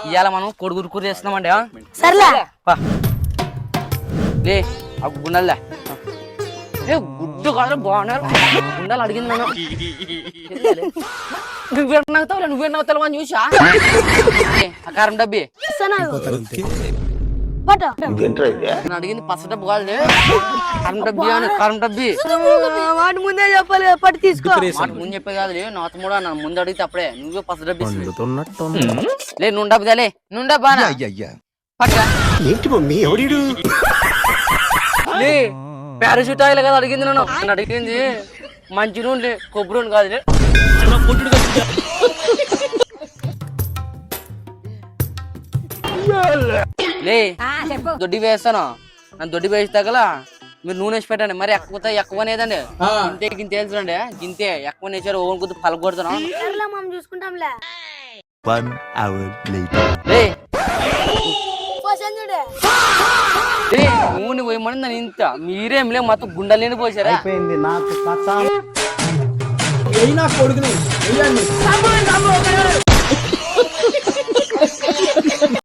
ఇవాళ మనం కొడుగురు కూర చేస్తున్నామండి. సర్లే లే ఆ గుండెల్లా గుడ్డు కాదు బాగున్నారు గుండెలు అడిగింది నన్ను. నువ్వే నవ్వుతావు అని చూసా ఆ కారం డబ్బి నన్ను అడిగింది పచ్చ డబ్బు కాదు కారం డబ్బి అని. కారం డబ్బి వాటి ముందే చెప్పాలి పట్టి తీసుకో. ముందు చెప్పే కాదు నాతో కూడా నన్ను ముందు అడిగితే అప్పుడే నువ్వే పచ్చ డబ్బి లే నువ్వు డబ్బు లే నువ్వు డబ్బా లే పారాషూట్ ఆయిల్ కదా అడిగింది నన్ను అడిగింది మంచి నూనె కొబ్బరి నూనె కాదు లే దొడ్డి వేస్తాను నన్ను దొడ్డి వేస్తాగల మీరు నూనె వేసి పెట్టండి మరి ఎక్కువనేదండి గింతే గింత తెలుసుండి గింతే ఎక్కువ నేచారు ఓన్ కొద్ది పలకొడుతున్నాం చూసుకుంటాంలే. నూనె పోయమని నన్ను ఇంత మీరేం లే మొత్తం గుండెలు పోసారా నాకు కొడుకుని